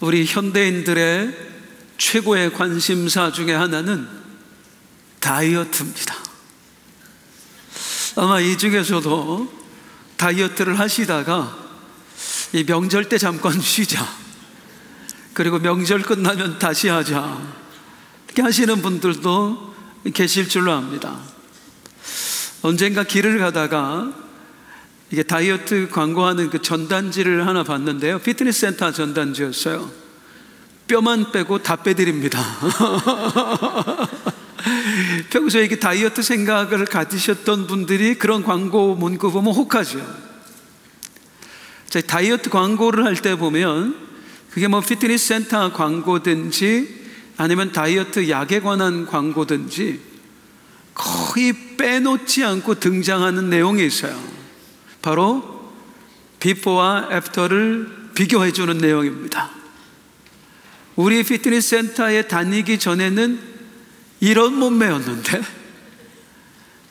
우리 현대인들의 최고의 관심사 중에 하나는 다이어트입니다. 아마 이 중에서도 다이어트를 하시다가 이 명절 때 잠깐 쉬자, 그리고 명절 끝나면 다시 하자, 이렇게 하시는 분들도 계실 줄로 압니다. 언젠가 길을 가다가 이게 다이어트 광고하는 그 전단지를 하나 봤는데요, 피트니스 센터 전단지였어요. 뼈만 빼고 다 빼드립니다. 평소에 이게 다이어트 생각을 가지셨던 분들이 그런 광고 문구 보면 혹하죠. 다이어트 광고를 할 때 보면 그게 뭐 피트니스 센터 광고든지 아니면 다이어트 약에 관한 광고든지 거의 빼놓지 않고 등장하는 내용이 있어요. 바로 비포와 애프터를 비교해 주는 내용입니다. 우리 피트니스 센터에 다니기 전에는 이런 몸매였는데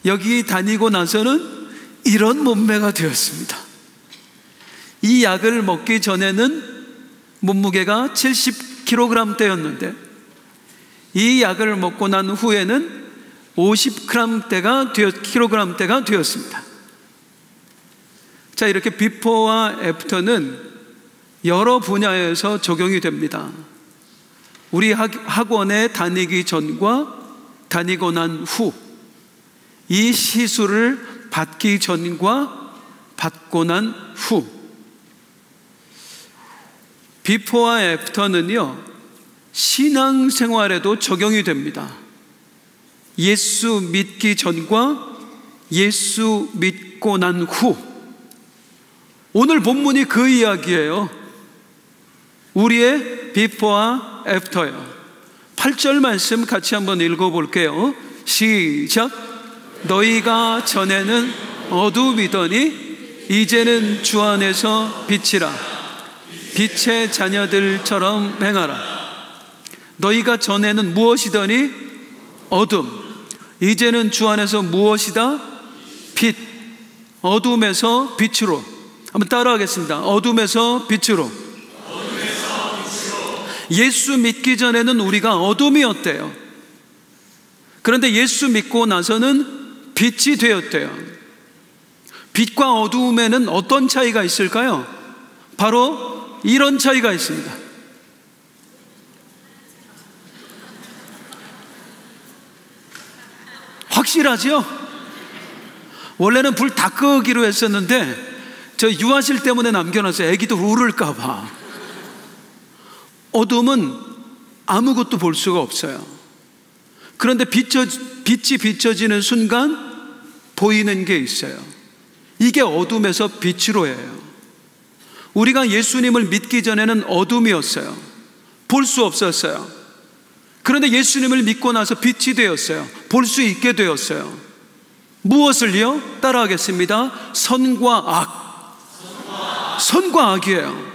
여기 다니고 나서는 이런 몸매가 되었습니다. 이 약을 먹기 전에는 몸무게가 70kg대였는데 이 약을 먹고 난 후에는 50kg대가 되었습니다. 자, 이렇게 비포와 애프터는 여러 분야에서 적용이 됩니다. 우리 학원에 다니기 전과 다니고 난 후, 이 시술을 받기 전과 받고 난 후, 비포와 애프터는요, 신앙생활에도 적용이 됩니다. 예수 믿기 전과 예수 믿고 난 후. 오늘 본문이 그 이야기예요. 우리의 비포와 애프터예요. 8절 말씀 같이 한번 읽어볼게요. 시작. 너희가 전에는 어둠이더니 이제는 주 안에서 빛이라. 빛의 자녀들처럼 행하라. 너희가 전에는 무엇이더니 어둠, 이제는 주 안에서 무엇이다? 빛. 어둠에서 빛으로. 한번 따라하겠습니다. 어둠에서 빛으로. 예수 믿기 전에는 우리가 어둠이었대요. 그런데 예수 믿고 나서는 빛이 되었대요. 빛과 어두움에는 어떤 차이가 있을까요? 바로 이런 차이가 있습니다. 확실하죠? 원래는 불 다 끄기로 했었는데 저 유아실 때문에 남겨놨어요. 애기도 울을까봐. 어둠은 아무것도 볼 수가 없어요. 그런데 빛이 비춰지는 순간 보이는 게 있어요. 이게 어둠에서 빛으로 해요. 우리가 예수님을 믿기 전에는 어둠이었어요. 볼 수 없었어요. 그런데 예수님을 믿고 나서 빛이 되었어요. 볼 수 있게 되었어요. 무엇을요? 따라하겠습니다. 선과 악. 선과 악이에요.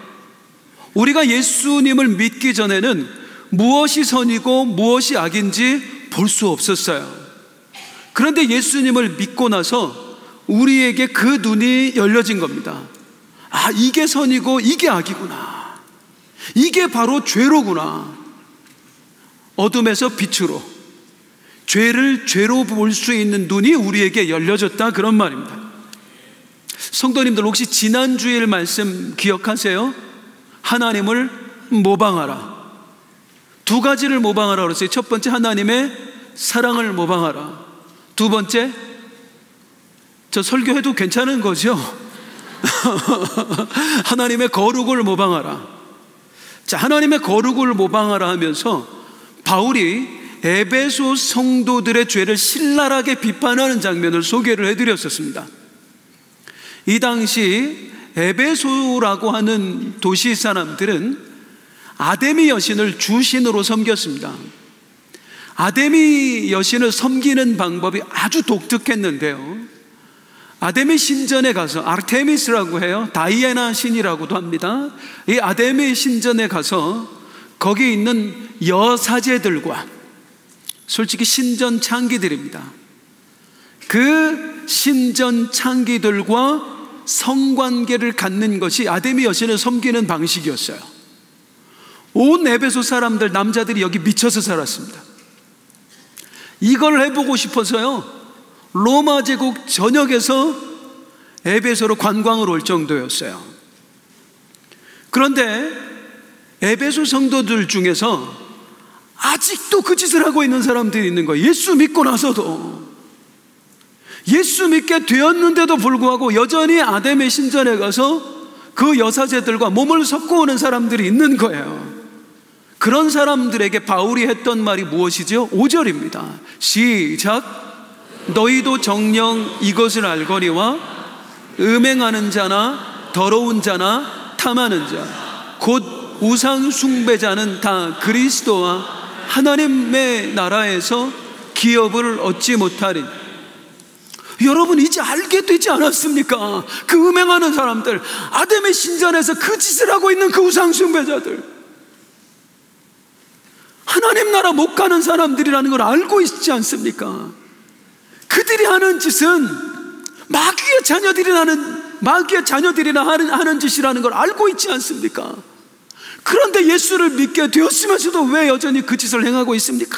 우리가 예수님을 믿기 전에는 무엇이 선이고 무엇이 악인지 볼 수 없었어요. 그런데 예수님을 믿고 나서 우리에게 그 눈이 열려진 겁니다. 아, 이게 선이고 이게 악이구나. 이게 바로 죄로구나. 어둠에서 빛으로, 죄를 죄로 볼 수 있는 눈이 우리에게 열려졌다, 그런 말입니다. 성도님들, 혹시 지난 주일 말씀 기억하세요? 하나님을 모방하라. 두 가지를 모방하라 그랬어요. 첫 번째, 하나님의 사랑을 모방하라. 두 번째, 저 설교해도 괜찮은 거죠? 하나님의 거룩을 모방하라. 자, 하나님의 거룩을 모방하라 하면서 바울이 에베소 성도들의 죄를 신랄하게 비판하는 장면을 소개를 해드렸었습니다. 이 당시 에베소라고 하는 도시 사람들은 아데미 여신을 주신으로 섬겼습니다. 아데미 여신을 섬기는 방법이 아주 독특했는데요, 아데미 신전에 가서, 아르테미스라고 해요. 다이애나 신이라고도 합니다. 이 아데미 신전에 가서 거기 있는 여사제들과, 솔직히 신전 창기들입니다, 그 신전 창기들과 성관계를 갖는 것이 아데미 여신을 섬기는 방식이었어요. 온 에베소 사람들, 남자들이 여기 미쳐서 살았습니다. 이걸 해보고 싶어서요, 로마 제국 전역에서 에베소로 관광을 올 정도였어요. 그런데 에베소 성도들 중에서 아직도 그 짓을 하고 있는 사람들이 있는 거예요. 예수 믿고 나서도, 예수 믿게 되었는데도 불구하고 여전히 아담의 신전에 가서 그 여사제들과 몸을 섞어오는 사람들이 있는 거예요. 그런 사람들에게 바울이 했던 말이 무엇이죠? 5절입니다. 시작. 너희도 정녕 이것을 알거니와 음행하는 자나 더러운 자나 탐하는 자 곧 우상 숭배자는 다 그리스도와 하나님의 나라에서 기업을 얻지 못하리. 여러분, 이제 알게 되지 않았습니까? 그 음행하는 사람들, 아담의 신전에서 그 짓을 하고 있는 그 우상 숭배자들, 하나님 나라 못 가는 사람들이라는 걸 알고 있지 않습니까? 그들이 하는 짓은 마귀의 자녀들이나 하는 짓이라는 걸 알고 있지 않습니까? 그런데 예수를 믿게 되었으면서도 왜 여전히 그 짓을 행하고 있습니까?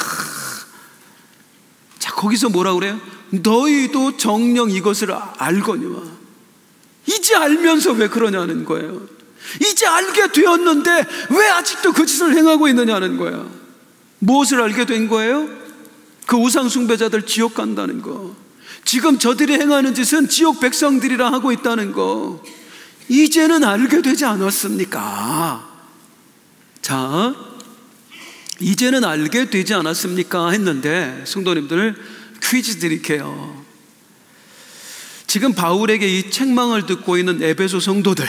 자, 거기서 뭐라고 그래요? 너희도 정녕 이것을 알거니와. 이제 알면서 왜 그러냐는 거예요. 이제 알게 되었는데 왜 아직도 그 짓을 행하고 있느냐는 거예요. 무엇을 알게 된 거예요? 그 우상 숭배자들 지옥 간다는 거, 지금 저들이 행하는 짓은 지옥 백성들이라 하고 있다는 거, 이제는 알게 되지 않았습니까? 자, 이제는 알게 되지 않았습니까? 했는데 성도님들, 퀴즈 드릴게요. 지금 바울에게 이 책망을 듣고 있는 에베소 성도들,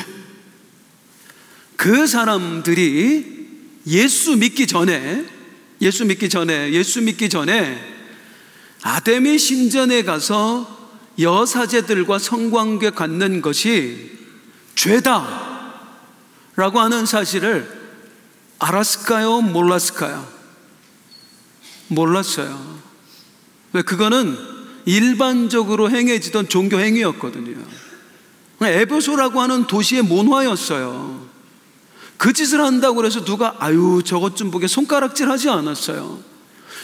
그 사람들이 예수 믿기 전에 아담의 신전에 가서 여사제들과 성관계 갖는 것이 죄다 라고 하는 사실을 알았을까요? 몰랐을까요? 몰랐어요. 왜? 그거는 일반적으로 행해지던 종교 행위였거든요. 에베소라고 하는 도시의 문화였어요. 그 짓을 한다고 해서 누가 아유 저것 좀 보게 손가락질 하지 않았어요.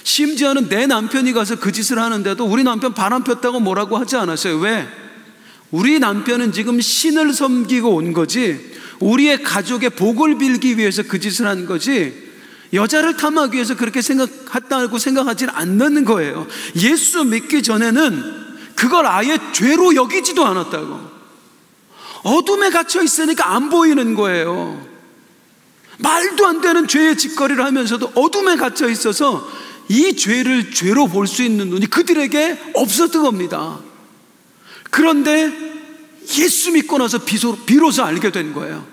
심지어는 내 남편이 가서 그 짓을 하는데도 우리 남편 바람 폈다고 뭐라고 하지 않았어요. 왜? 우리 남편은 지금 신을 섬기고 온 거지, 우리의 가족의 복을 빌기 위해서 그 짓을 한 거지, 여자를 탐하기 위해서 그렇게 생각했다고 생각하지 않는 거예요. 예수 믿기 전에는 그걸 아예 죄로 여기지도 않았다고. 어둠에 갇혀 있으니까 안 보이는 거예요. 말도 안 되는 죄의 짓거리를 하면서도 어둠에 갇혀 있어서 이 죄를 죄로 볼 수 있는 눈이 그들에게 없었던 겁니다. 그런데 예수 믿고 나서 비로소 알게 된 거예요.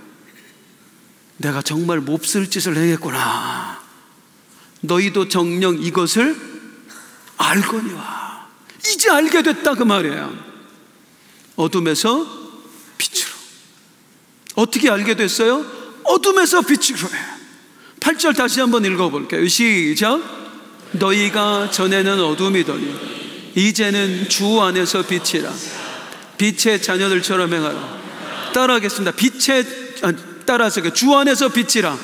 내가 정말 몹쓸 짓을 행했구나. 너희도 정녕 이것을 알거니와. 이제 알게 됐다 그 말이에요. 어둠에서 빛으로. 어떻게 알게 됐어요? 어둠에서 빛으로 해요. 8절 다시 한번 읽어볼게요. 시작. 너희가 전에는 어둠이더니 이제는 주 안에서 빛이라. 빛의 자녀들처럼 행하라. 따라하겠습니다. 따라서 주 안에서 빛이라.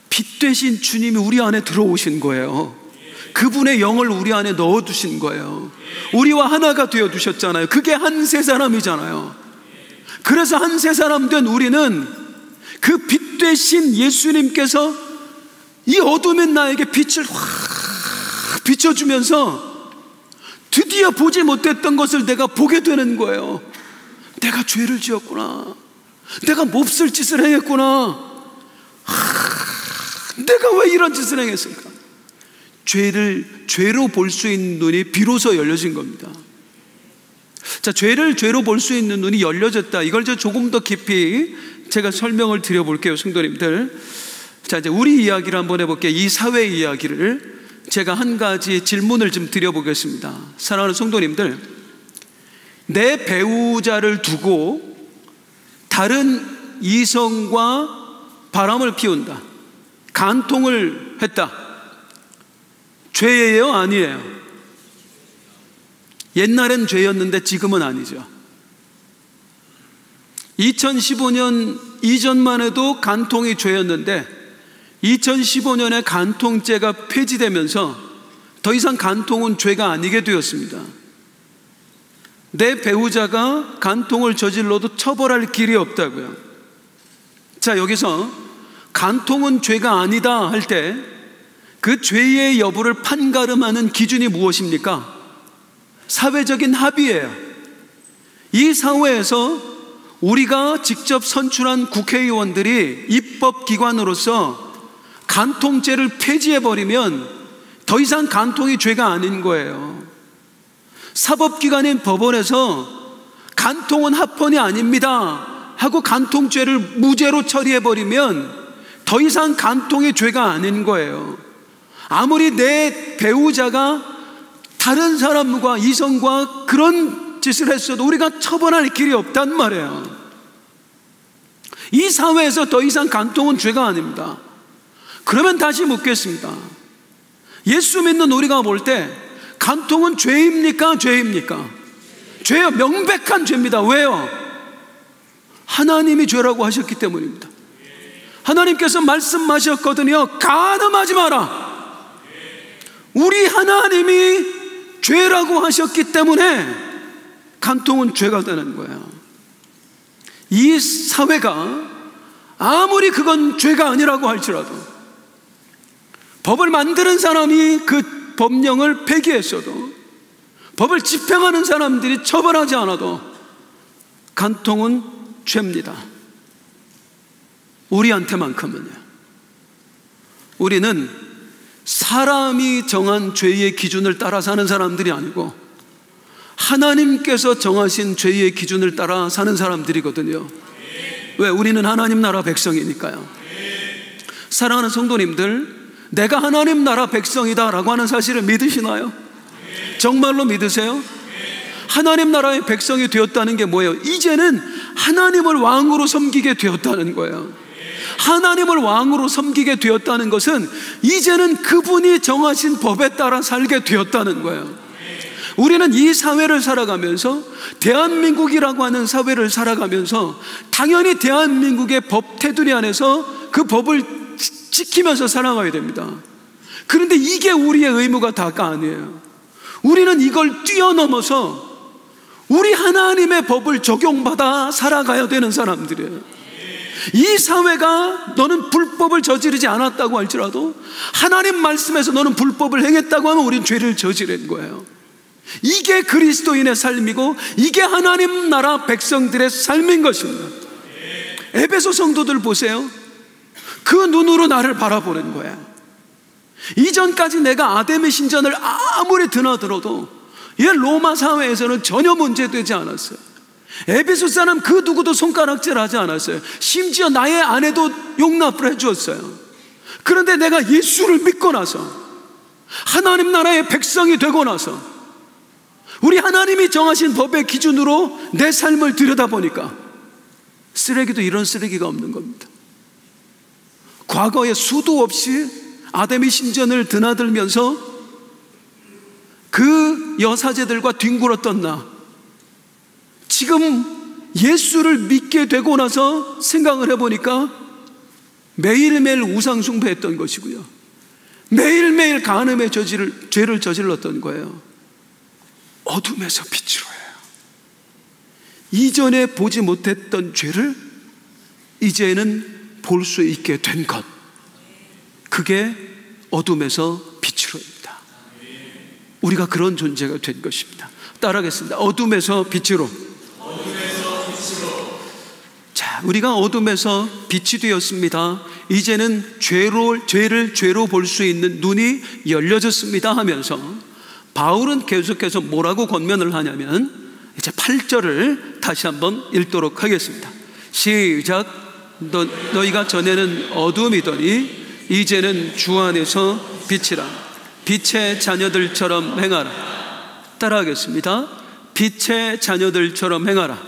빛 되신 주님이 우리 안에 들어오신 거예요. 그분의 영을 우리 안에 넣어두신 거예요. 우리와 하나가 되어두셨잖아요. 그게 한 세 사람이잖아요. 그래서 한 세 사람 된 우리는 그 빛 되신 예수님께서 이 어둠인 나에게 빛을 확 비춰주면서 드디어 보지 못했던 것을 내가 보게 되는 거예요. 내가 죄를 지었구나. 내가 몹쓸 짓을 행했구나. 내가 왜 이런 짓을 행했을까? 죄를 죄로 볼 수 있는 눈이 비로소 열려진 겁니다. 자, 죄를 죄로 볼 수 있는 눈이 열려졌다. 이걸 조금 더 깊이 제가 설명을 드려볼게요, 성도님들. 자, 이제 우리 이야기를 한번 해볼게요. 이 사회 이야기를 제가 한 가지 질문을 좀 드려보겠습니다. 사랑하는 성도님들, 내 배우자를 두고 다른 이성과 바람을 피운다, 간통을 했다, 죄예요? 아니에요? 옛날엔 죄였는데 지금은 아니죠. 2015년 이전만 해도 간통이 죄였는데 2015년에 간통죄가 폐지되면서 더 이상 간통은 죄가 아니게 되었습니다. 내 배우자가 간통을 저질러도 처벌할 길이 없다고요. 자, 여기서 간통은 죄가 아니다 할 때 그 죄의 여부를 판가름하는 기준이 무엇입니까? 사회적인 합의예요. 이 사회에서 우리가 직접 선출한 국회의원들이 입법기관으로서 간통죄를 폐지해버리면 더 이상 간통이 죄가 아닌 거예요. 사법기관인 법원에서 간통은 합헌이 아닙니다 하고 간통죄를 무죄로 처리해버리면 더 이상 간통이 죄가 아닌 거예요. 아무리 내 배우자가 다른 사람과 이성과 그런 짓을 했어도 우리가 처벌할 길이 없단 말이에요. 이 사회에서 더 이상 간통은 죄가 아닙니다. 그러면 다시 묻겠습니다. 예수 믿는 우리가 볼 때 간통은 죄입니까? 죄입니까? 죄요. 명백한 죄입니다. 왜요? 하나님이 죄라고 하셨기 때문입니다. 하나님께서 말씀하셨거든요. 간음하지 마라. 우리 하나님이 죄라고 하셨기 때문에 간통은 죄가 되는 거예요. 이 사회가 아무리 그건 죄가 아니라고 할지라도 법을 만드는 사람이 그 법령을 폐기했어도 법을 집행하는 사람들이 처벌하지 않아도 간통은 죄입니다. 우리한테만큼은요. 우리는 사람이 정한 죄의 기준을 따라 사는 사람들이 아니고 하나님께서 정하신 죄의 기준을 따라 사는 사람들이거든요. 왜? 우리는 하나님 나라 백성이니까요. 사랑하는 성도님들, 내가 하나님 나라 백성이다 라고 하는 사실을 믿으시나요? 정말로 믿으세요? 하나님 나라의 백성이 되었다는 게 뭐예요? 이제는 하나님을 왕으로 섬기게 되었다는 거예요. 하나님을 왕으로 섬기게 되었다는 것은 이제는 그분이 정하신 법에 따라 살게 되었다는 거예요. 우리는 이 사회를 살아가면서, 대한민국이라고 하는 사회를 살아가면서 당연히 대한민국의 법 테두리 안에서 그 법을 지키면서 살아가야 됩니다. 그런데 이게 우리의 의무가 다가 아니에요. 우리는 이걸 뛰어넘어서 우리 하나님의 법을 적용받아 살아가야 되는 사람들이에요. 이 사회가 너는 불법을 저지르지 않았다고 할지라도 하나님 말씀에서 너는 불법을 행했다고 하면 우리는 죄를 저지른 거예요. 이게 그리스도인의 삶이고 이게 하나님 나라 백성들의 삶인 것입니다. 에베소 성도들 보세요. 그 눈으로 나를 바라보는 거예요. 이전까지 내가 아담의 신전을 아무리 드나들어도 이 로마 사회에서는 전혀 문제되지 않았어요. 에베소 사람 그 누구도 손가락질 하지 않았어요. 심지어 나의 아내도 용납을 해주었어요. 그런데 내가 예수를 믿고 나서 하나님 나라의 백성이 되고 나서 우리 하나님이 정하신 법의 기준으로 내 삶을 들여다보니까 쓰레기도 이런 쓰레기가 없는 겁니다. 과거에 수도 없이 아담의 신전을 드나들면서 그 여사제들과 뒹굴었던 나, 지금 예수를 믿게 되고 나서 생각을 해보니까 매일매일 우상숭배했던 것이고요, 매일매일 간음의 죄를 저질렀던 거예요. 어둠에서 빛으로 해요. 이전에 보지 못했던 죄를 이제는 볼 수 있게 된 것, 그게 어둠에서 빛으로입니다. 우리가 그런 존재가 된 것입니다. 따라하겠습니다. 어둠에서 빛으로. 자, 우리가 어둠에서 빛이 되었습니다. 이제는 죄를 죄로 볼 수 있는 눈이 열려졌습니다 하면서 바울은 계속해서 뭐라고 권면을 하냐면, 이제 8절을 다시 한번 읽도록 하겠습니다. 시작. 너희가 전에는 어둠이더니 이제는 주 안에서 빛이라. 빛의 자녀들처럼 행하라. 따라하겠습니다. 빛의 자녀들처럼 행하라.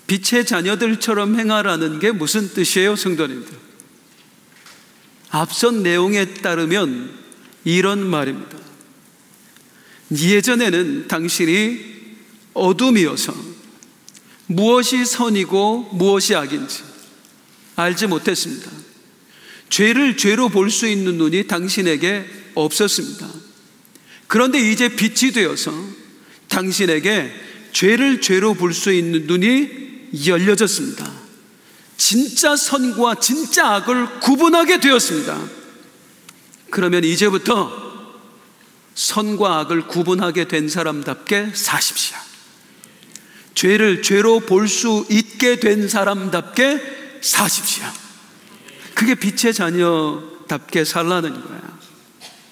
빛의 자녀들처럼 행하라는 게 무슨 뜻이에요, 성도님들? 앞선 내용에 따르면 이런 말입니다. 예전에는 당신이 어둠이어서 무엇이 선이고 무엇이 악인지 알지 못했습니다. 죄를 죄로 볼 수 있는 눈이 당신에게 없었습니다. 그런데 이제 빛이 되어서 당신에게 죄를 죄로 볼 수 있는 눈이 열려졌습니다. 진짜 선과 진짜 악을 구분하게 되었습니다. 그러면 이제부터 선과 악을 구분하게 된 사람답게 사십시오. 죄를 죄로 볼 수 있게 된 사람답게 사십시오. 그게 빛의 자녀답게 살라는 거야.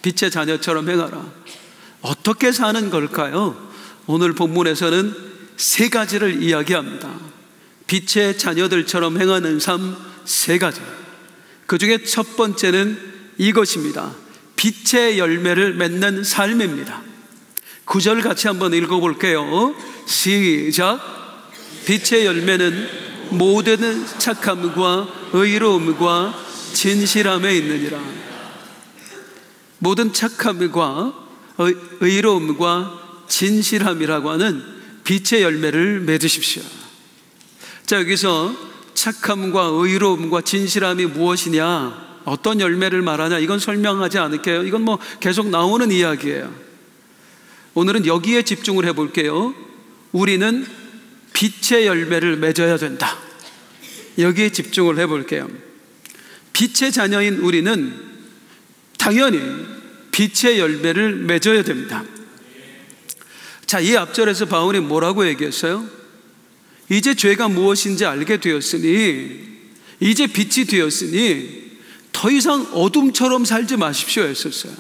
빛의 자녀처럼 행하라. 어떻게 사는 걸까요? 오늘 본문에서는 세 가지를 이야기합니다. 빛의 자녀들처럼 행하는 삶 세 가지. 그 중에 첫 번째는 이것입니다. 빛의 열매를 맺는 삶입니다. 9절 같이 한번 읽어볼게요. 시작. 빛의 열매는 모든 착함과 의로움과 진실함에 있느니라. 모든 착함과 의로움과 진실함이라고 하는 빛의 열매를 맺으십시오. 자, 여기서 착함과 의로움과 진실함이 무엇이냐, 어떤 열매를 말하냐, 이건 설명하지 않을게요. 이건 뭐 계속 나오는 이야기예요. 오늘은 여기에 집중을 해볼게요. 우리는 빛의 열매를 맺어야 된다. 여기에 집중을 해볼게요. 빛의 자녀인 우리는 당연히 빛의 열매를 맺어야 됩니다. 자, 이 앞절에서 바울이 뭐라고 얘기했어요? 이제 죄가 무엇인지 알게 되었으니, 이제 빛이 되었으니 더 이상 어둠처럼 살지 마십시오 했었어요.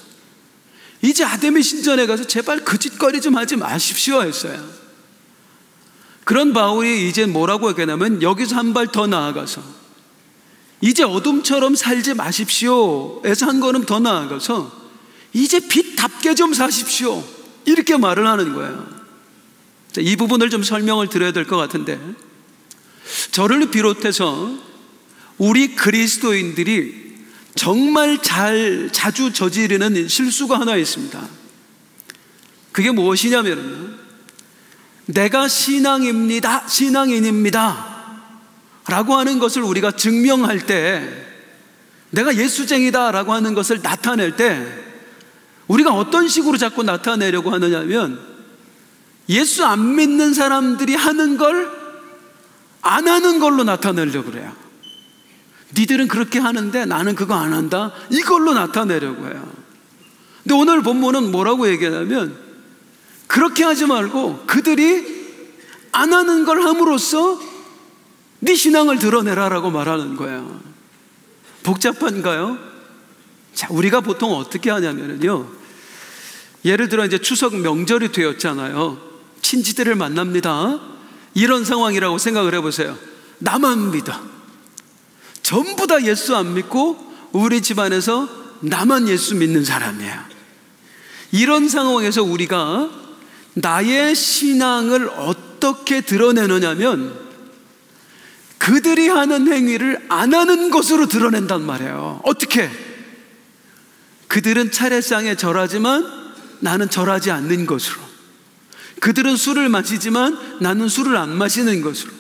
이제 아담의 신전에 가서 제발 그 짓거리 좀 하지 마십시오 했어요. 그런 바울이 이제 뭐라고 얘기하냐면, 여기서 한 발 더 나아가서 이제 어둠처럼 살지 마십시오 에서 한 걸음 더 나아가서 이제 빛답게 좀 사십시오, 이렇게 말을 하는 거예요. 자, 이 부분을 좀 설명을 드려야 될 것 같은데, 저를 비롯해서 우리 그리스도인들이 정말 자주 저지르는 실수가 하나 있습니다. 그게 무엇이냐면, 내가 신앙인입니다 라고 하는 것을 우리가 증명할 때, 내가 예수쟁이다 라고 하는 것을 나타낼 때 우리가 어떤 식으로 자꾸 나타내려고 하느냐면, 예수 안 믿는 사람들이 하는 걸 안 하는 걸로 나타내려고 그래요. 니들은 그렇게 하는데 나는 그거 안 한다, 이걸로 나타내려고 해요. 근데 오늘 본문은 뭐라고 얘기하냐면, 그렇게 하지 말고 그들이 안 하는 걸 함으로써 네 신앙을 드러내라라고 말하는 거예요. 복잡한가요? 자, 우리가 보통 어떻게 하냐면요, 예를 들어 이제 추석 명절이 되었잖아요. 친지들을 만납니다. 이런 상황이라고 생각을 해보세요. 나만 믿어. 전부 다 예수 안 믿고 우리 집안에서 나만 예수 믿는 사람이야. 이런 상황에서 우리가 나의 신앙을 어떻게 드러내느냐면, 그들이 하는 행위를 안 하는 것으로 드러낸단 말이에요. 어떻게? 그들은 차례상에 절하지만 나는 절하지 않는 것으로, 그들은 술을 마시지만 나는 술을 안 마시는 것으로,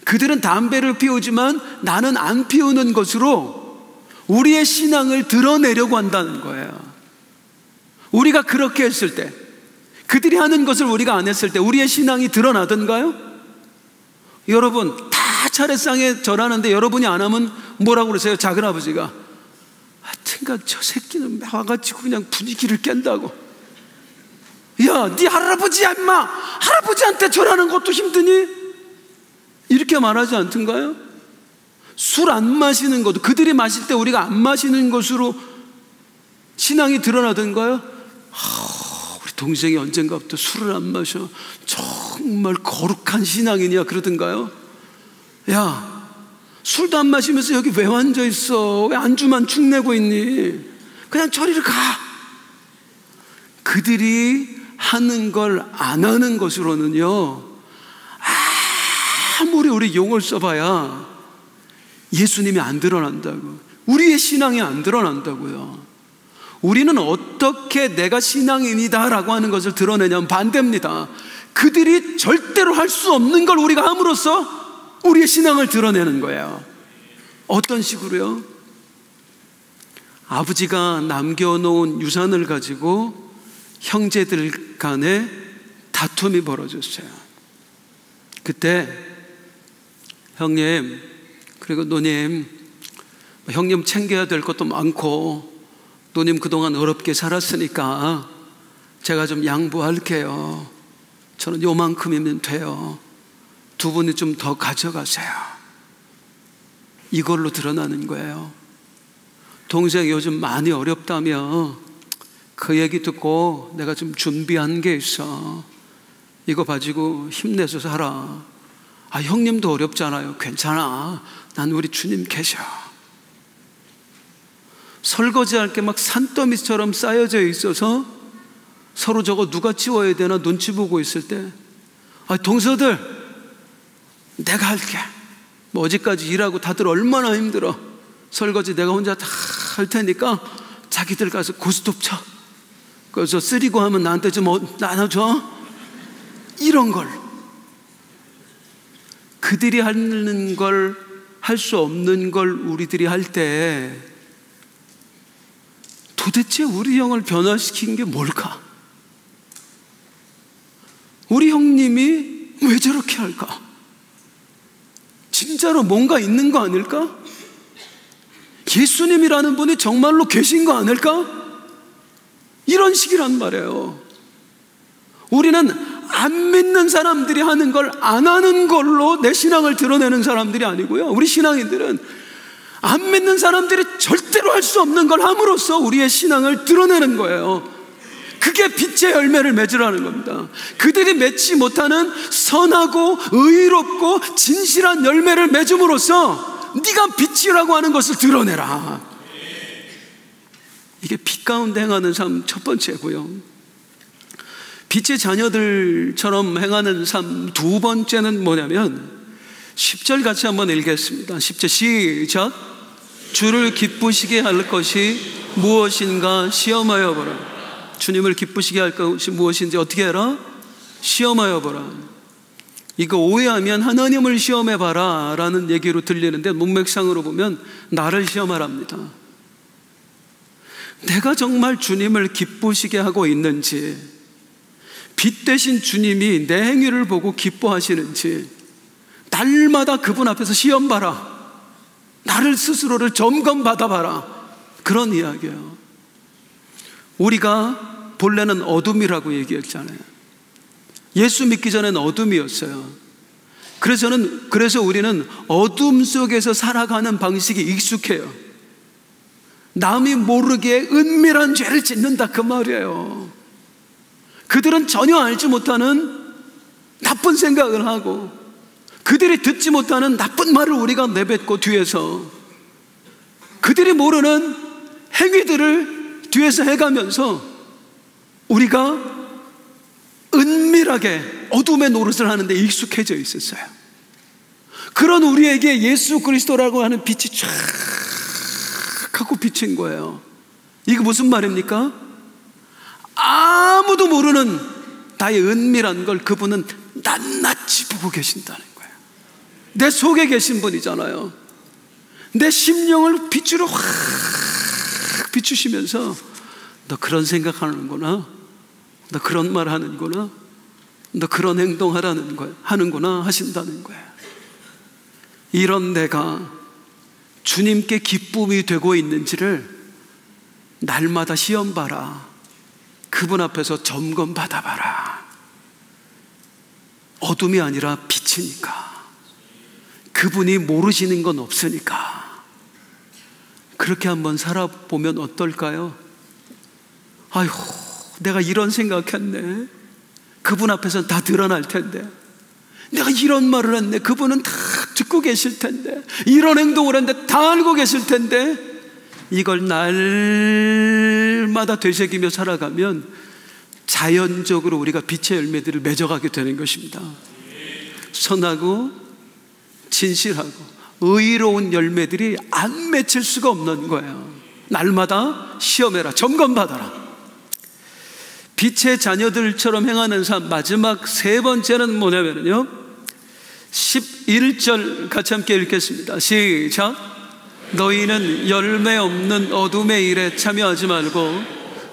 그들은 담배를 피우지만 나는 안 피우는 것으로 우리의 신앙을 드러내려고 한다는 거예요. 우리가 그렇게 했을 때, 그들이 하는 것을 우리가 안 했을 때 우리의 신앙이 드러나던가요? 여러분, 다 차례상에 절하는데 여러분이 안 하면 뭐라고 그러세요? 작은아버지가 하여튼간 저 새끼는 와가지고 그냥 분위기를 깬다고. 야, 네 할아버지야 임마, 할아버지한테 절하는 것도 힘드니? 이렇게 말하지 않던가요? 술 안 마시는 것도, 그들이 마실 때 우리가 안 마시는 것으로 신앙이 드러나던가요? 우리 동생이 언젠가부터 술을 안 마셔, 정말 거룩한 신앙이냐 그러던가요? 야, 술도 안 마시면서 여기 왜 앉아 있어? 왜 안주만 축내고 있니? 그냥 저리를 가. 그들이 하는 걸 안 하는 것으로는요, 아무리 우리 용을 써봐야 예수님이 안 드러난다고, 우리의 신앙이 안 드러난다고요. 우리는 어떻게 내가 신앙인이다 라고 하는 것을 드러내냐면 반대입니다. 그들이 절대로 할 수 없는 걸 우리가 함으로써 우리의 신앙을 드러내는 거예요. 어떤 식으로요? 아버지가 남겨놓은 유산을 가지고 형제들 간에 다툼이 벌어졌어요. 그때 형님 그리고 누님, 형님 챙겨야 될 것도 많고 누님 그동안 어렵게 살았으니까 제가 좀 양보할게요. 저는 요만큼이면 돼요. 두 분이 좀 더 가져가세요. 이걸로 드러나는 거예요. 동생 요즘 많이 어렵다며 그 얘기 듣고 내가 좀 준비한 게 있어. 이거 가지고 힘내서 살아. 아, 형님도 어렵잖아요. 괜찮아. 난 우리 주님 계셔. 설거지할 게 막 산더미처럼 쌓여져 있어서 서로 저거 누가 치워야 되나 눈치 보고 있을 때, 아, 동서들 내가 할게. 뭐 어제까지 일하고 다들 얼마나 힘들어. 설거지 내가 혼자 다 할 테니까 자기들 가서 고스톱 쳐. 그래서 쓰리고 하면 나한테 좀 나눠줘. 이런 걸, 그들이 하는 걸 할 수 없는 걸 우리들이 할 때 도대체 우리 형을 변화시킨 게 뭘까? 우리 형님이 왜 저렇게 할까? 진짜로 뭔가 있는 거 아닐까? 예수님이라는 분이 정말로 계신 거 아닐까? 이런 식이란 말이에요. 우리는 안 믿는 사람들이 하는 걸 안 하는 걸로 내 신앙을 드러내는 사람들이 아니고요, 우리 신앙인들은 안 믿는 사람들이 절대로 할 수 없는 걸 함으로써 우리의 신앙을 드러내는 거예요. 그게 빛의 열매를 맺으라는 겁니다. 그들이 맺지 못하는 선하고 의롭고 진실한 열매를 맺음으로써 네가 빛이라고 하는 것을 드러내라. 이게 빛 가운데 행하는 삶 첫 번째고요. 빛의 자녀들처럼 행하는 삶 두 번째는 뭐냐면 10절 같이 한번 읽겠습니다. 10절 시작. 주를 기쁘시게 할 것이 무엇인가 시험하여 보라. 주님을 기쁘시게 할 것이 무엇인지 어떻게 해라? 시험하여 보라. 이거 오해하면 하나님을 시험해 봐라 라는 얘기로 들리는데 문맥상으로 보면 나를 시험하랍니다. 내가 정말 주님을 기쁘시게 하고 있는지, 빛 대신 주님이 내 행위를 보고 기뻐하시는지 날마다 그분 앞에서 시험 봐라. 나를 스스로를 점검 받아봐라. 그런 이야기예요. 우리가 본래는 어둠이라고 얘기했잖아요. 예수 믿기 전에는 어둠이었어요. 그래서 우리는 어둠 속에서 살아가는 방식이 익숙해요. 남이 모르게 은밀한 죄를 짓는다 그 말이에요. 그들은 전혀 알지 못하는 나쁜 생각을 하고, 그들이 듣지 못하는 나쁜 말을 우리가 내뱉고 뒤에서 그들이 모르는 행위들을 뒤에서 해가면서 우리가 은밀하게 어둠의 노릇을 하는데 익숙해져 있었어요. 그런 우리에게 예수 그리스도라고 하는 빛이 쫙 하고 비친 거예요. 이게 무슨 말입니까? 아무도 모르는 나의 은밀한 걸 그분은 낱낱이 보고 계신다는 거예요. 내 속에 계신 분이잖아요. 내 심령을 빛으로 확 비추시면서 너 그런 생각하는구나, 너 그런 말 하는구나, 너 그런 행동하라는 거야, 하는구나 하신다는 거예요. 이런 내가 주님께 기쁨이 되고 있는지를 날마다 시험 봐라. 그분 앞에서 점검 받아봐라. 어둠이 아니라 빛이니까, 그분이 모르시는 건 없으니까 그렇게 한번 살아보면 어떨까요? 아휴, 내가 이런 생각했네. 그분 앞에서는 다 드러날 텐데. 내가 이런 말을 했네. 그분은 다 듣고 계실 텐데. 이런 행동을 했는데 다 알고 계실 텐데. 이걸 날마다 되새기며 살아가면 자연적으로 우리가 빛의 열매들을 맺어가게 되는 것입니다. 선하고 진실하고 의로운 열매들이 안 맺힐 수가 없는 거예요. 날마다 시험해라, 점검받아라. 빛의 자녀들처럼 행하는 삶. 마지막 세 번째는 뭐냐면요, 11절 같이 함께 읽겠습니다. 시작. 너희는 열매 없는 어둠의 일에 참여하지 말고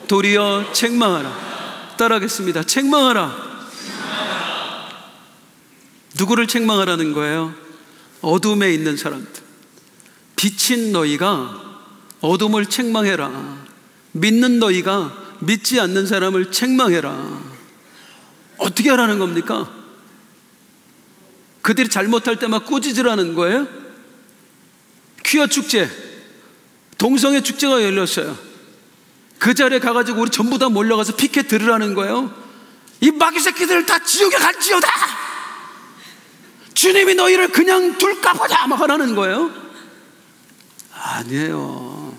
도리어 책망하라. 따라하겠습니다. 책망하라. 누구를 책망하라는 거예요? 어둠에 있는 사람들. 빛인 너희가 어둠을 책망해라. 믿는 너희가 믿지 않는 사람을 책망해라. 어떻게 하라는 겁니까? 그들이 잘못할 때만 꾸짖으라는 거예요? 퀴어 축제, 동성애 축제가 열렸어요. 그 자리에 가가지고 우리 전부 다 몰려가서 피켓 들으라는 거예요. 이 마귀 새끼들 다 지옥에 갈지어다. 주님이 너희를 그냥 둘까 보자 막 하라는 거예요. 아니에요.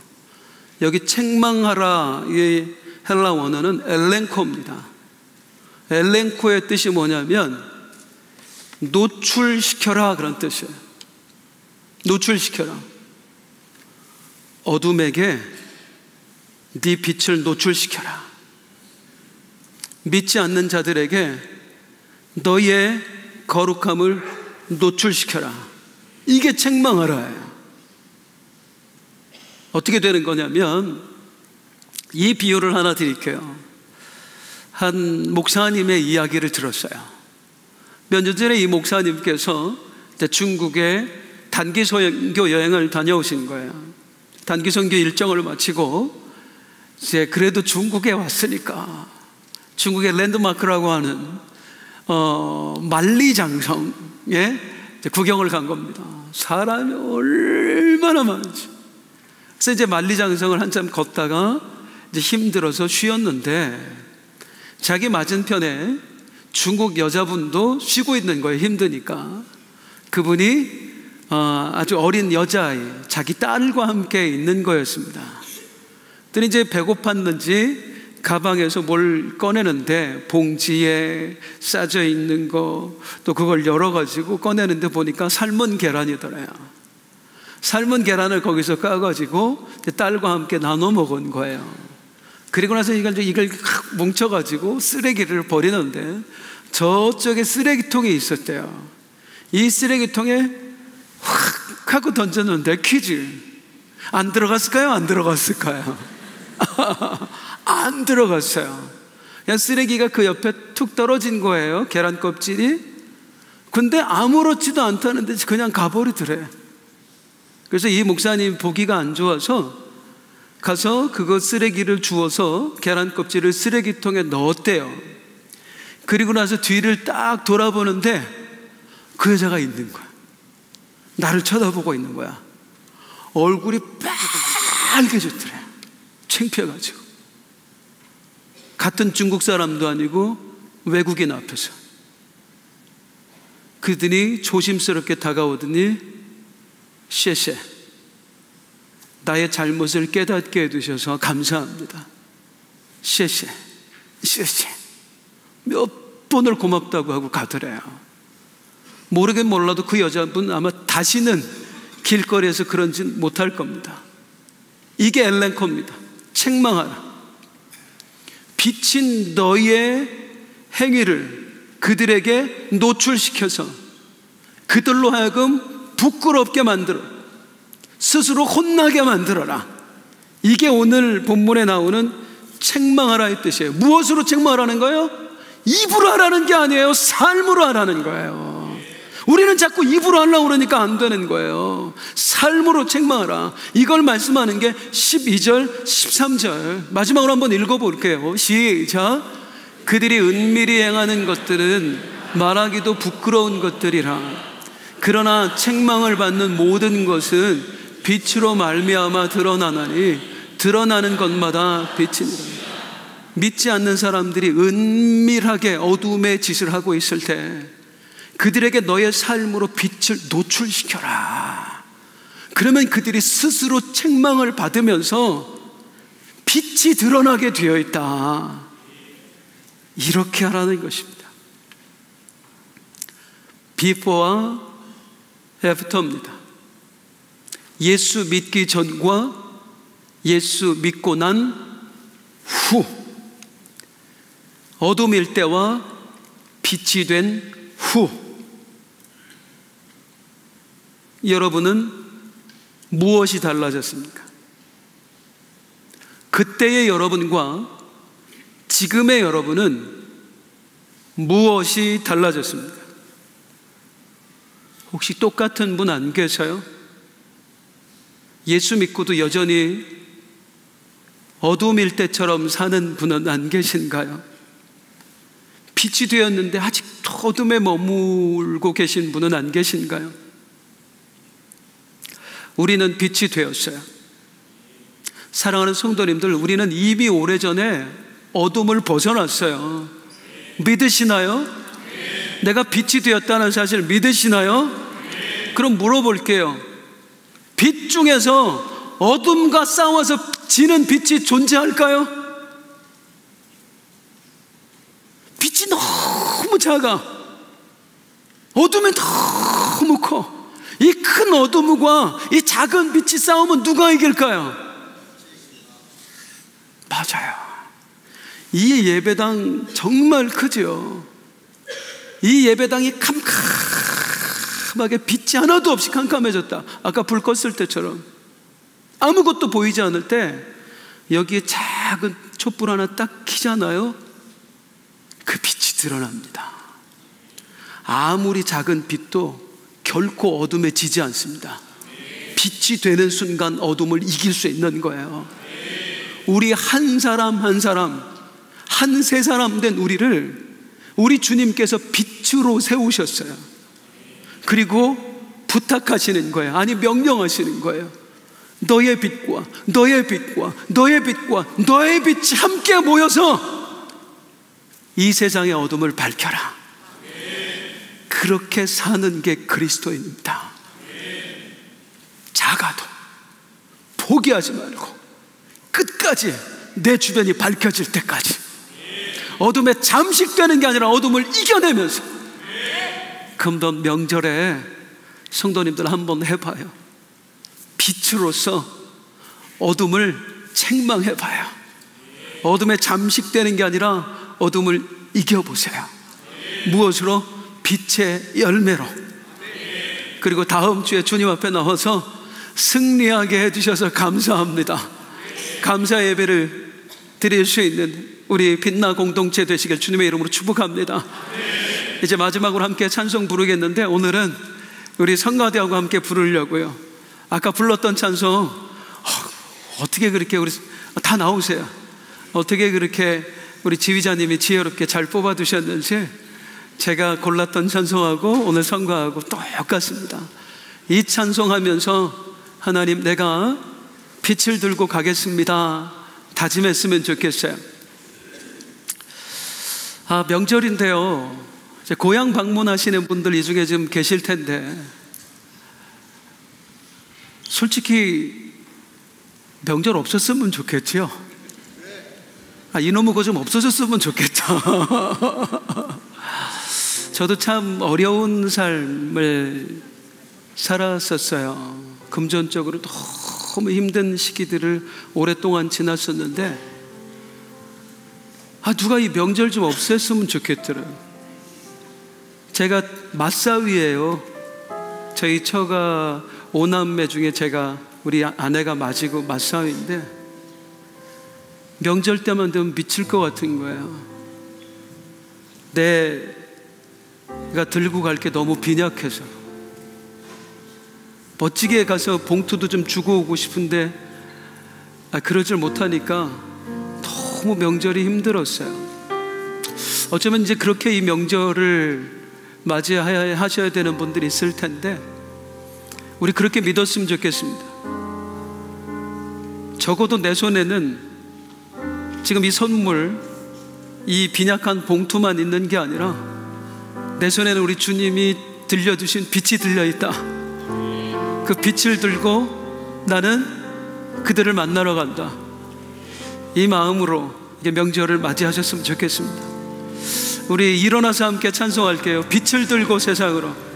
여기 책망하라, 이 헬라 원어는 엘렌코입니다. 엘렌코의 뜻이 뭐냐면 노출시켜라, 그런 뜻이에요. 노출시켜라. 어둠에게 네 빛을 노출시켜라. 믿지 않는 자들에게 너의 거룩함을 노출시켜라. 이게 책망하라예요. 어떻게 되는 거냐면, 이 비유를 하나 드릴게요. 한 목사님의 이야기를 들었어요. 몇 년 전에 이 목사님께서 중국에 단기 선교 여행을 다녀오신 거예요. 단기 선교 일정을 마치고 이제 그래도 중국에 왔으니까 중국의 랜드마크라고 하는 만리장성에 구경을 간 겁니다. 사람이 얼마나 많은지. 그래서 이제 만리장성을 한참 걷다가 이제 힘들어서 쉬었는데, 자기 맞은편에 중국 여자분도 쉬고 있는 거예요. 힘드니까. 그분이 아주 어린 여자아이, 자기 딸과 함께 있는 거였습니다. 그랬더니 이제 배고팠는지 가방에서 뭘 꺼내는데 봉지에 싸져 있는 거, 또 그걸 열어가지고 꺼내는데 보니까 삶은 계란이더래요. 삶은 계란을 거기서 까가지고 딸과 함께 나눠 먹은 거예요. 그리고 나서 이걸 뭉쳐가지고 쓰레기를 버리는데 저쪽에 쓰레기통이 있었대요. 이 쓰레기통에 확 하고 던졌는데, 퀴즈, 안 들어갔을까요? 안 들어갔을까요? 안 들어갔어요. 그냥 쓰레기가 그 옆에 툭 떨어진 거예요, 계란 껍질이. 근데 아무렇지도 않다는데 그냥 가버리더래. 그래서 이 목사님 보기가 안 좋아서 가서 그거 쓰레기를 주워서 계란 껍질을 쓰레기통에 넣었대요. 그리고 나서 뒤를 딱 돌아보는데 그 여자가 있는 거야. 나를 쳐다보고 있는 거야. 얼굴이 빨개졌더래. 창피해가지고. 같은 중국 사람도 아니고 외국인 앞에서. 그들이 조심스럽게 다가오더니, 셰셰, 나의 잘못을 깨닫게 해주셔서 감사합니다. 셰셰, 셰셰. 몇 번을 고맙다고 하고 가더래요. 모르긴 몰라도 그 여자분 아마 다시는 길거리에서 그런 짓 못할 겁니다. 이게 엘렌코입니다. 책망하라. 비친 너의 행위를 그들에게 노출시켜서 그들로 하여금 부끄럽게 만들어, 스스로 혼나게 만들어라. 이게 오늘 본문에 나오는 책망하라의 뜻이에요. 무엇으로 책망하라는 거예요? 입으로 하라는 게 아니에요. 삶으로 하라는 거예요. 우리는 자꾸 입으로 하려고 그러니까 안 되는 거예요. 삶으로 책망하라. 이걸 말씀하는 게 12절, 13절. 마지막으로 한번 읽어볼게요. 시작. 그들이 은밀히 행하는 것들은 말하기도 부끄러운 것들이라. 그러나 책망을 받는 모든 것은 빛으로 말미암아 드러나나니 드러나는 것마다 빛이니라. 믿지 않는 사람들이 은밀하게 어둠의 짓을 하고 있을 때 그들에게 너의 삶으로 빛을 노출시켜라. 그러면 그들이 스스로 책망을 받으면서 빛이 드러나게 되어 있다. 이렇게 하라는 것입니다. 비포와 애프터입니다. 예수 믿기 전과 예수 믿고 난 후. 어둠일 때와 빛이 된 후, 여러분은 무엇이 달라졌습니까? 그때의 여러분과 지금의 여러분은 무엇이 달라졌습니까? 혹시 똑같은 분 안 계셔요? 예수 믿고도 여전히 어둠일 때처럼 사는 분은 안 계신가요? 빛이 되었는데 아직도 어둠에 머물고 계신 분은 안 계신가요? 우리는 빛이 되었어요. 사랑하는 성도님들, 우리는 이미 오래전에 어둠을 벗어났어요. 믿으시나요? 내가 빛이 되었다는 사실 믿으시나요? 그럼 물어볼게요. 빛 중에서 어둠과 싸워서 지는 빛이 존재할까요? 빛이 너무 작아. 어둠이 너무 커. 이 큰 어둠과 이 작은 빛이 싸우면 누가 이길까요? 맞아요. 이 예배당 정말 크죠. 이 예배당이 캄캄하게 빛이 하나도 없이 캄캄해졌다. 아까 불 껐을 때처럼 아무것도 보이지 않을 때 여기에 작은 촛불 하나 딱 켜잖아요. 그 빛이 드러납니다. 아무리 작은 빛도 결코 어둠에 지지 않습니다. 빛이 되는 순간 어둠을 이길 수 있는 거예요. 우리 한 사람 한 사람, 한 세 사람 된 우리를 우리 주님께서 빛으로 세우셨어요. 그리고 부탁하시는 거예요. 아니, 명령하시는 거예요. 너의 빛과 너의 빛과 너의 빛과 너의 빛이 함께 모여서 이 세상의 어둠을 밝혀라. 그렇게 사는 게 그리스도인입니다. 작아도 포기하지 말고 끝까지 내 주변이 밝혀질 때까지 어둠에 잠식되는 게 아니라 어둠을 이겨내면서. 금번 명절에 성도님들 한번 해봐요. 빛으로서 어둠을 책망해봐요. 어둠에 잠식되는 게 아니라 어둠을 이겨보세요. 무엇으로? 빛의 열매로. 그리고 다음 주에 주님 앞에 나와서 승리하게 해주셔서 감사합니다. 감사 예배를 드릴 수 있는 우리 빛나 공동체 되시길 주님의 이름으로 축복합니다. 이제 마지막으로 함께 찬송 부르겠는데, 오늘은 우리 성가대하고 함께 부르려고요. 아까 불렀던 찬송 어떻게 그렇게 우리 다 나오세요. 어떻게 그렇게 우리 지휘자님이 지혜롭게 잘 뽑아두셨는지 제가 골랐던 찬송하고 오늘 성가하고 똑같습니다. 이 찬송하면서 하나님, 내가 빛을 들고 가겠습니다 다짐했으면 좋겠어요. 명절인데요, 이제 고향 방문하시는 분들 이 중에 좀 계실 텐데, 솔직히 명절 없었으면 좋겠죠. 이놈의 거 좀 없어졌으면 좋겠다. 저도 참 어려운 삶을 살았었어요. 금전적으로 너무 힘든 시기들을 오랫동안 지났었는데, 누가 이 명절 좀 없앴으면 좋겠더라고요. 제가 맞사위예요. 저희 처가 5남매 중에 우리 아내가 맞이고 맞사위인데, 명절 때만 되면 미칠 것 같은 거예요. 내가 들고 갈 게 너무 빈약해서 멋지게 가서 봉투도 좀 주고 오고 싶은데 그러질 못하니까 너무 명절이 힘들었어요. 어쩌면 이제 그렇게 이 명절을 맞이하셔야 되는 분들이 있을 텐데, 우리 그렇게 믿었으면 좋겠습니다. 적어도 내 손에는 지금 이 선물, 이 빈약한 봉투만 있는 게 아니라 내 손에는 우리 주님이 들려주신 빛이 들려있다. 그 빛을 들고 나는 그들을 만나러 간다. 이 마음으로 이게 명절을 맞이하셨으면 좋겠습니다. 우리 일어나서 함께 찬송할게요. 빛을 들고 세상으로.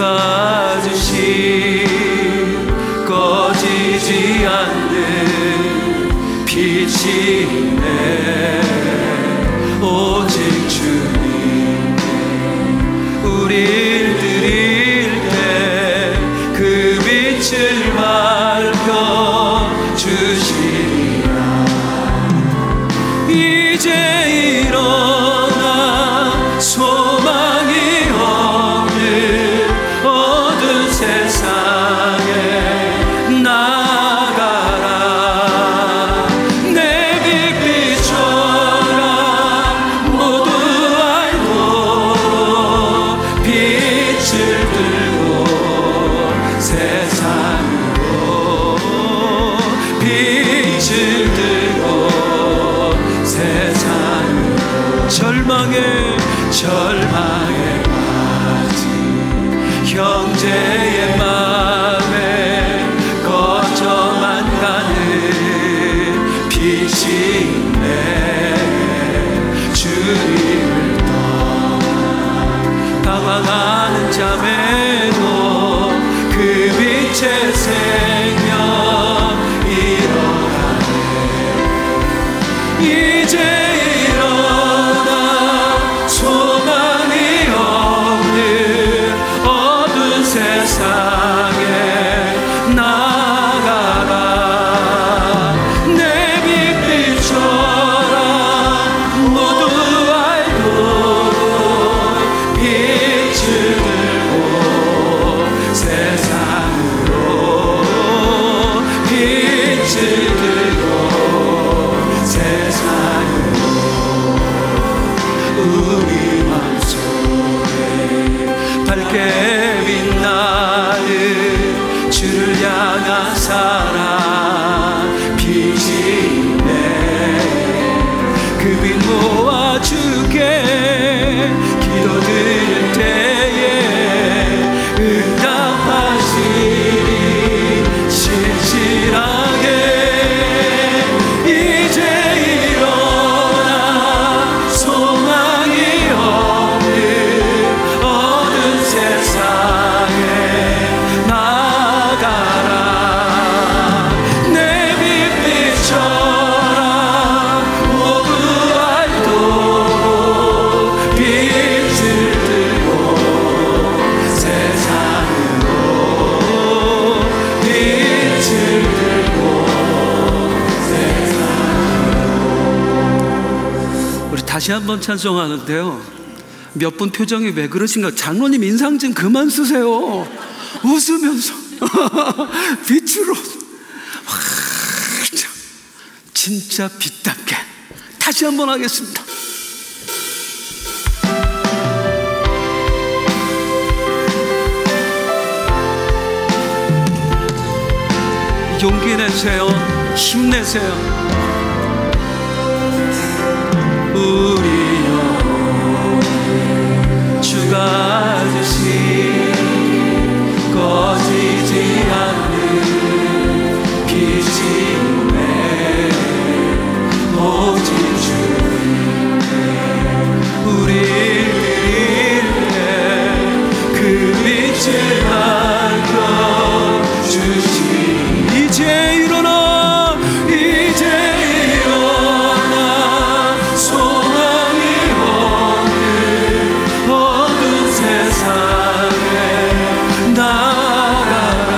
주가 주신 꺼지지 않는 빛이네. 오직 주님께 우릴 드릴 때 그 빛을 밝혀 주시리라. 이제 일어나 소망이 없는 어두운 세상에 나가라. 내 빛비춰라. 모두 알도록 빛을 들고 세상으로 빛을 들고 세상으로 절망에 빠진 형제의 맘에 꺼져만 가는 빛이 있네. 주님을 떠나 방황하는 자매도 그 빛의 생명 일어나네. 이제 일어나 소망이 없는 어두운 세상에 나가라. 내 빛 비춰라. 모두 알도록 빛을 들고 세상으로 빛을 들고 세상으로 우리 맘속에 밝게 빛나는 주를 향한 사랑 빛이 있네. 그 빛 모아 주께 기도드릴 때에 응답하시리. 신실하게 이제 일어나 소망이 없는 어두운 세상에 나가라. 내 빛 비춰라. 모두 알도록 빛을 들고 세상으로 빛을 들고 세상으로. 우리 다시 한번 찬송하는데요, 몇 분 표정이 왜 그러신가? 장로님 인상 좀 그만 쓰세요. 웃으면서 빛으로 진짜 빛답게 다시 한번 하겠습니다. 용기 내세요. 힘내세요. 우리 영혼에 주가 주신 꺼지지 않는 빛이 있네. 오직 주님께 우릴 드릴 때 그 빛을 밝혀 주시니. 이제 일어나 소망이 없는 어두운 세상에 나가라.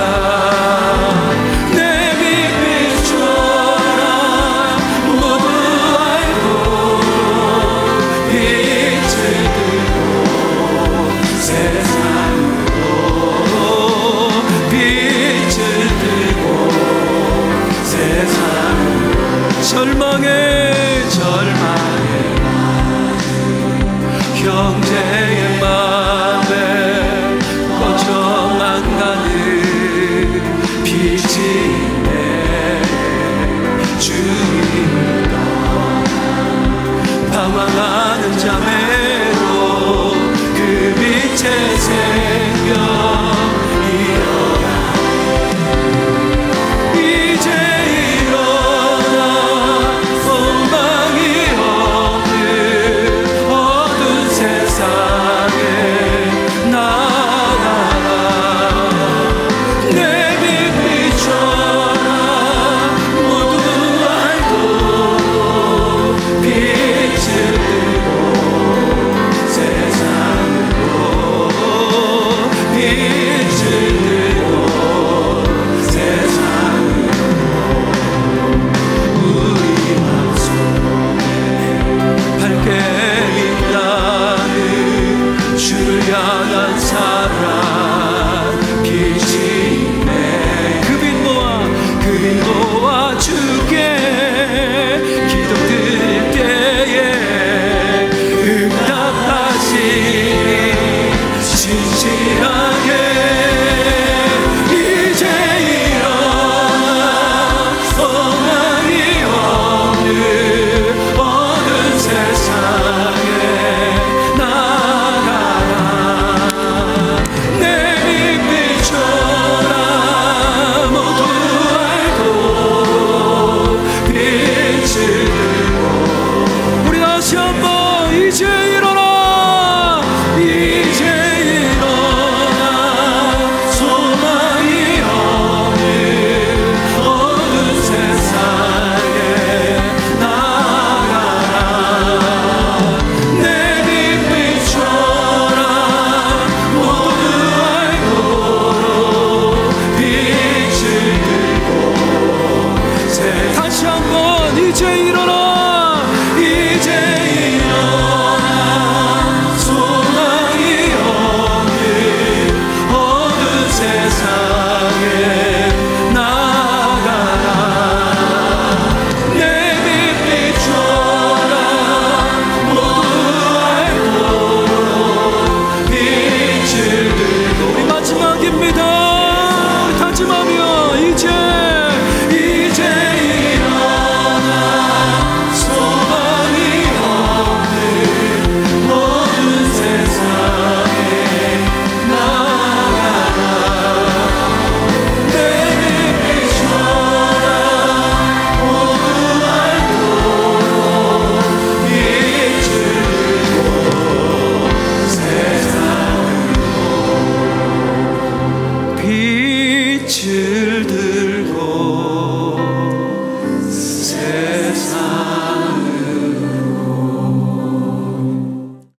내 빛 비춰라. 모두 알도록 빛을 들고 세상으로 빛을 들고 세상으로 절망에 형제의 맘에 꺼져만 가는 빛이 있네. 주님을 떠나 방황하는 자매도 그 빛의 생명 일어나. 이제 일어나 소망이 없는 어두운 세상에 나가라. 향한 사랑 빛이네. 그 빛 모아 주께 기도드릴 때에 응답하시니 진실하게 이제 일어나 소망이 없는 어두운 세상에 나가라. 내 빛 비춰라. 모두 알도록 빛을 들고 우리 다시 한번 이제 일어나 이제 일어나 소망이 없는 어두운 세상에 나가라. 내 빛 비춰라. 모두 알도록 빛을 들고 다시 한번 이제 일어나 이제 일어나 소망이 없는 어두운 세상에 나가라. 내 빛 비춰라. 모두 알도록 빛을 들고 우리 마지막입니다. 우리 다짐하며 이제 일어나 소망이 없는 어두운 세상에 나가라. 내 빛 비춰라. 모두 알도록 빛을 들고 세상으로 빛을